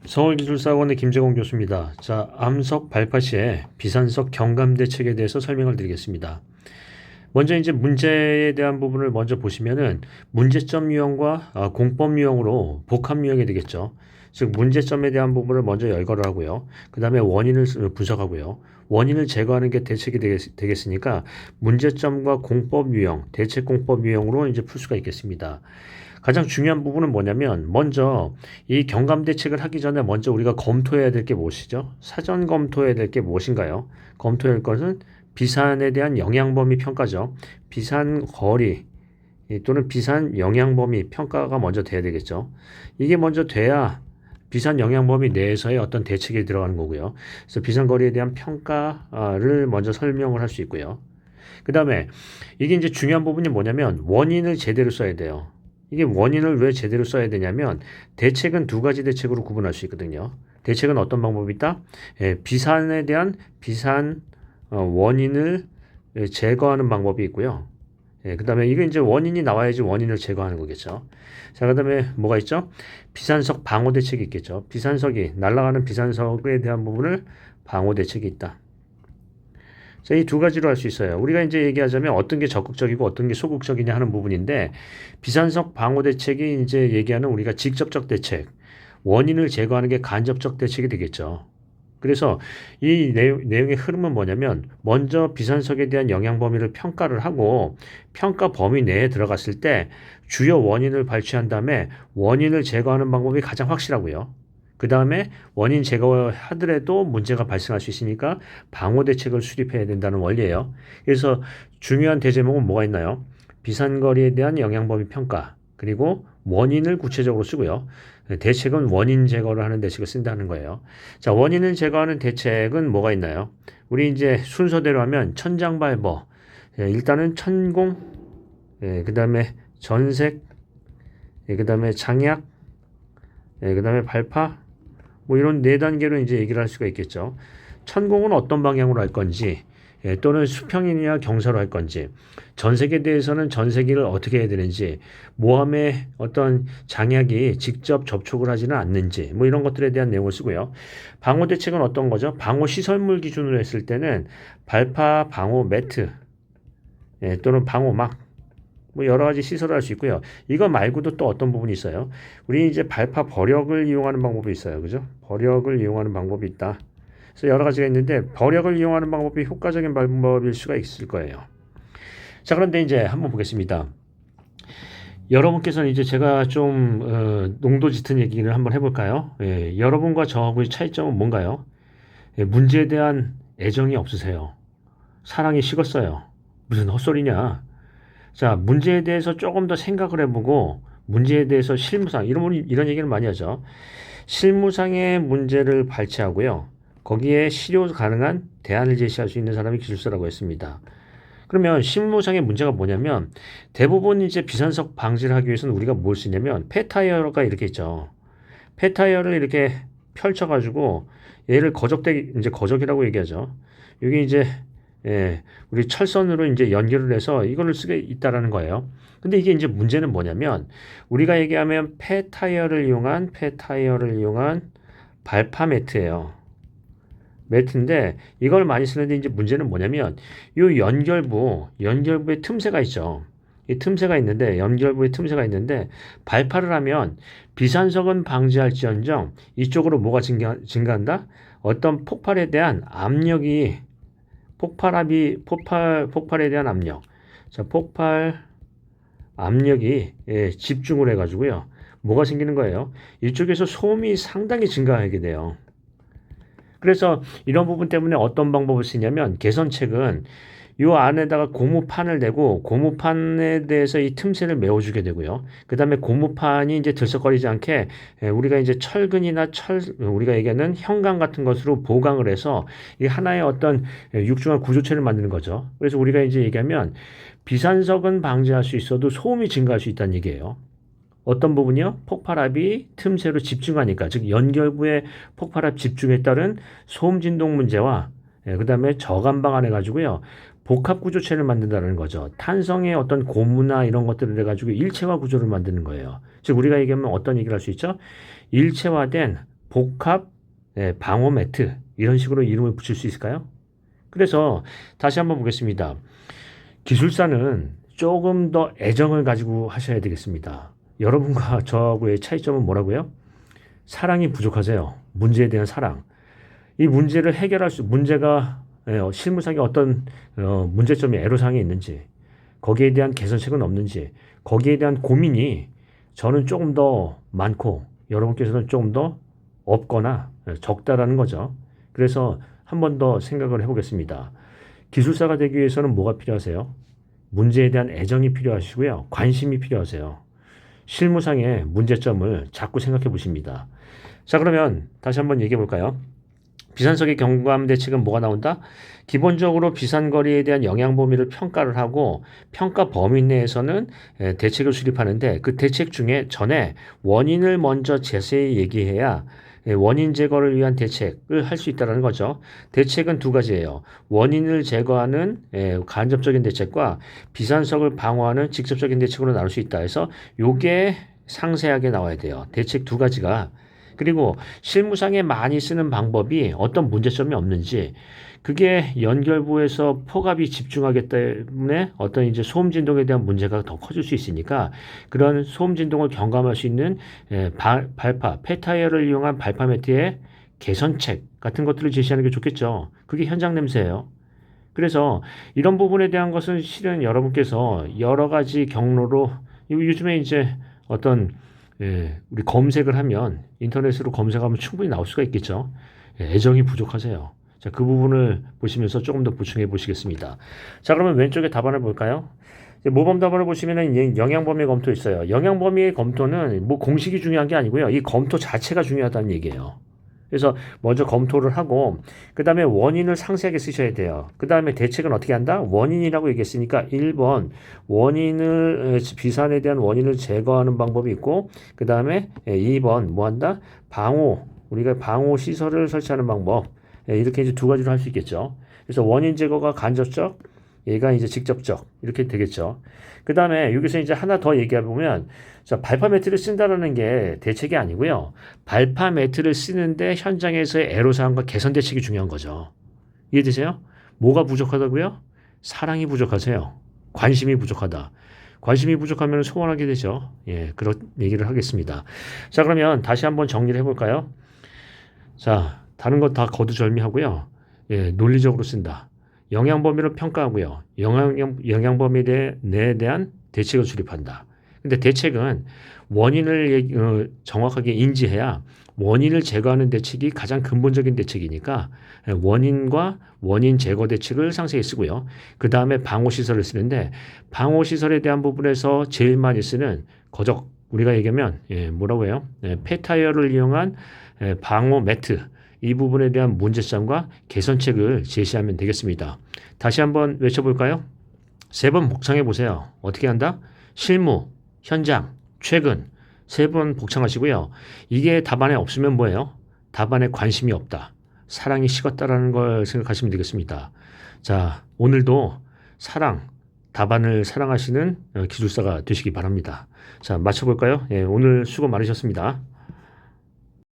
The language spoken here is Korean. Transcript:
서울기술사학원의 김재공 교수입니다. 자, 암석 발파 시에 비산석 경감 대책에 대해서 설명을 드리겠습니다. 먼저 이제 문제에 대한 부분을 먼저 보시면은 문제점 유형과 공법 유형으로 복합 유형이 되겠죠. 즉 문제점에 대한 부분을 먼저 열거를 하고요. 그 다음에 원인을 분석하고요. 원인을 제거하는 게 대책이 되겠으니까 문제점과 공법 유형, 대책 공법 유형으로 이제 풀 수가 있겠습니다. 가장 중요한 부분은 뭐냐면 먼저 이 경감 대책을 하기 전에 먼저 우리가 검토해야 될 게 무엇이죠? 사전 검토해야 될 게 무엇인가요? 검토해야 할 것은 비산에 대한 영향 범위 평가죠. 비산 거리 또는 비산 영향 범위 평가가 먼저 돼야 되겠죠. 이게 먼저 돼야 비산 영향 범위 내에서의 어떤 대책이 들어가는 거고요. 그래서 비산 거리에 대한 평가를 먼저 설명을 할 수 있고요. 그 다음에 이게 이제 중요한 부분이 뭐냐면 원인을 제대로 써야 돼요. 이게 원인을 왜 제대로 써야 되냐면 대책은 두 가지 대책으로 구분할 수 있거든요. 대책은 어떤 방법이 있다? 비산에 대한 비산 원인을 제거하는 방법이 있고요. 그 다음에 이게 이제 원인이 나와야지 원인을 제거하는 거겠죠. 자, 그 다음에 뭐가 있죠? 비산석 방어 대책이 있겠죠. 비산석이 날아가는 비산석에 대한 부분을 방어 대책이 있다. 자, 이 두 가지로 할 수 있어요. 우리가 이제 얘기하자면 어떤 게 적극적이고 어떤 게 소극적이냐 하는 부분인데 비산석 방어 대책이 이제 얘기하는 우리가 직접적 대책, 원인을 제거하는 게 간접적 대책이 되겠죠. 그래서 이 내용의 흐름은 뭐냐면 먼저 비산석에 대한 영향 범위를 평가를 하고 평가 범위 내에 들어갔을 때 주요 원인을 발췌한 다음에 원인을 제거하는 방법이 가장 확실하고요. 그 다음에 원인 제거하더라도 문제가 발생할 수 있으니까 방어 대책을 수립해야 된다는 원리예요. 그래서 중요한 대제목은 뭐가 있나요? 비산거리에 대한 영향 범위 평가 그리고 원인을 구체적으로 쓰고요. 대책은 원인 제거를 하는 대책을 쓴다는 거예요. 자, 원인을 제거하는 대책은 뭐가 있나요? 우리 이제 순서대로 하면 천장발버, 일단은 천공, 그 다음에 전색, 그 다음에 장약, 그 다음에 발파, 뭐 이런 네 단계로 이제 얘기를 할 수가 있겠죠. 천공은 어떤 방향으로 할 건지, 또는 수평이냐 경사로 할 건지, 전색에 대해서는 전세기를 어떻게 해야 되는지, 모함의 어떤 장약이 직접 접촉을 하지는 않는지, 뭐 이런 것들에 대한 내용을 쓰고요. 방호 대책은 어떤 거죠? 방호 시설물 기준으로 했을 때는 발파 방호 매트, 또는 방호막, 뭐 여러 가지 시설을 할 수 있고요. 이거 말고도 또 어떤 부분이 있어요. 우리 이제 발파 버력을 이용하는 방법이 있어요. 그죠? 버력을 이용하는 방법이 있다. 그래서 여러 가지가 있는데 버력을 이용하는 방법이 효과적인 방법일 수가 있을 거예요. 자, 그런데 이제 한번 보겠습니다. 여러분께서는 이제 제가 좀 농도 짙은 얘기를 한번 해볼까요? 여러분과 저하고의 차이점은 뭔가요? 문제에 대한 애정이 없으세요. 사랑이 식었어요. 무슨 헛소리냐? 자, 문제에 대해서 조금 더 생각을 해보고 문제에 대해서 실무상 이런 얘기를 많이 하죠. 실무상의 문제를 발췌하고요. 거기에 실효 가능한 대안을 제시할 수 있는 사람이 기술사라고 했습니다. 그러면 실무상의 문제가 뭐냐면 대부분 이제 비산석 방지를 하기 위해서는 우리가 뭘 쓰냐면 폐타이어가 이렇게 있죠. 폐타이어를 이렇게 펼쳐가지고 얘를 이제 거적이라고 얘기하죠. 여기 이제 우리 철선으로 이제 연결을 해서 이거를 쓰게 있다라는 거예요. 근데 이게 이제 문제는 뭐냐면 우리가 얘기하면 폐타이어를 이용한 발파 매트예요. 매트인데 이걸 많이 쓰는데 이제 문제는 뭐냐면 이 연결부에 틈새가 있죠. 이 틈새가 있는데 연결부에 틈새가 있는데 발파를 하면 비산석은 방지할지언정 이쪽으로 뭐가 증가한다? 어떤 폭발에 대한 압력이 폭발에 대한 압력. 자, 폭발 압력이 집중을 해가지고요. 뭐가 생기는 거예요? 이쪽에서 소음이 상당히 증가하게 돼요. 그래서 이런 부분 때문에 어떤 방법을 쓰냐면 개선책은 이 안에다가 고무판을 대고 고무판에 대해서 이 틈새를 메워주게 되고요. 그 다음에 고무판이 이제 들썩거리지 않게 우리가 이제 철근이나 우리가 얘기하는 형광 같은 것으로 보강을 해서 이 하나의 어떤 육중한 구조체를 만드는 거죠. 그래서 우리가 이제 얘기하면 비산석은 방지할 수 있어도 소음이 증가할 수 있다는 얘기예요. 어떤 부분이요? 폭발압이 틈새로 집중하니까 즉 연결부의 폭발압 집중에 따른 소음 진동 문제와 그 다음에 저감 방안해 가지고요 복합 구조체를 만든다는 거죠. 탄성의 어떤 고무나 이런 것들을 해가지고 일체화 구조를 만드는 거예요. 즉 우리가 얘기하면 어떤 얘기를 할 수 있죠? 일체화된 복합 방호 매트 이런 식으로 이름을 붙일 수 있을까요? 그래서 다시 한번 보겠습니다. 기술사는 조금 더 애정을 가지고 하셔야 되겠습니다. 여러분과 저하고의 차이점은 뭐라고요? 사랑이 부족하세요. 문제에 대한 사랑. 이 문제를 해결할 문제가 실무상에 어떤 문제점이 애로사항이 있는지 거기에 대한 개선책은 없는지 거기에 대한 고민이 저는 조금 더 많고 여러분께서는 조금 더 없거나 적다라는 거죠. 그래서 한 번 더 생각을 해보겠습니다. 기술사가 되기 위해서는 뭐가 필요하세요? 문제에 대한 애정이 필요하시고요. 관심이 필요하세요. 실무상의 문제점을 자꾸 생각해 보십니다. 자, 그러면 다시 한번 얘기해 볼까요? 비산석의 경감 대책은 뭐가 나온다? 기본적으로 비산거리에 대한 영향 범위를 평가를 하고 평가 범위 내에서는 대책을 수립하는데 그 대책 중에 전에 원인을 먼저 자세히 얘기해야 원인 제거를 위한 대책을 할 수 있다는 거죠. 대책은 두 가지예요. 원인을 제거하는 간접적인 대책과 비산석을 방어하는 직접적인 대책으로 나눌 수 있다 해서 요게 상세하게 나와야 돼요. 대책 두 가지가. 그리고 실무상에 많이 쓰는 방법이 어떤 문제점이 없는지 그게 연결부에서 포갑이 집중하기 때문에 어떤 이제 소음 진동에 대한 문제가 더 커질 수 있으니까 그런 소음 진동을 경감할 수 있는 발파, 폐타이어를 이용한 발파 매트의 개선책 같은 것들을 제시하는 게 좋겠죠. 그게 현장 냄새예요. 그래서 이런 부분에 대한 것은 실은 여러분께서 여러 가지 경로로 요즘에 이제 어떤 우리 검색을 하면 인터넷으로 검색하면 충분히 나올 수가 있겠죠. 애정이 부족하세요. 자, 그 부분을 보시면서 조금 더 보충해 보시겠습니다. 자, 그러면 왼쪽에 답안을 볼까요? 모범 답안을 보시면은 영향 범위 검토 있어요. 영향 범위의 검토는 뭐 공식이 중요한 게 아니고요. 이 검토 자체가 중요하다는 얘기예요. 그래서 먼저 검토를 하고 그 다음에 원인을 상세하게 쓰셔야 돼요. 그 다음에 대책은 어떻게 한다? 원인이라고 얘기했으니까 1번 원인을 비산에 대한 원인을 제거하는 방법이 있고 그 다음에 2번 뭐 한다? 방호 우리가 방호 시설을 설치하는 방법 이렇게 이제 두 가지로 할 수 있겠죠. 그래서 원인 제거가 간접적 얘가 이제 직접적 이렇게 되겠죠. 그 다음에 여기서 이제 하나 더 얘기해 보면 자, 발파 매트를 쓴다라는 게 대책이 아니고요. 발파 매트를 쓰는데 현장에서의 애로사항과 개선 대책이 중요한 거죠. 이해되세요? 뭐가 부족하다고요? 사랑이 부족하세요. 관심이 부족하다. 관심이 부족하면 소원하게 되죠. 예, 그런 얘기를 하겠습니다. 자, 그러면 다시 한번 정리를 해볼까요? 자, 다른 것 다 거두절미하고요. 예, 논리적으로 쓴다. 영향 범위를 평가하고요. 영향 범위에 대한 대책을 수립한다. 근데 대책은 원인을 정확하게 인지해야 원인을 제거하는 대책이 가장 근본적인 대책이니까 원인과 원인 제거 대책을 상세히 쓰고요. 그 다음에 방호시설을 쓰는데 방호시설에 대한 부분에서 제일 많이 쓰는 거적 우리가 얘기하면 뭐라고 해요? 폐타이어를 이용한 방호 매트 이 부분에 대한 문제점과 개선책을 제시하면 되겠습니다. 다시 한번 외쳐볼까요? 세 번 복창해 보세요. 어떻게 한다? 실무, 현장, 최근 세 번 복창하시고요. 이게 답안에 없으면 뭐예요? 답안에 관심이 없다. 사랑이 식었다라는 걸 생각하시면 되겠습니다. 자, 오늘도 사랑, 답안을 사랑하시는 기술사가 되시기 바랍니다. 자, 맞춰볼까요? 오늘 수고 많으셨습니다.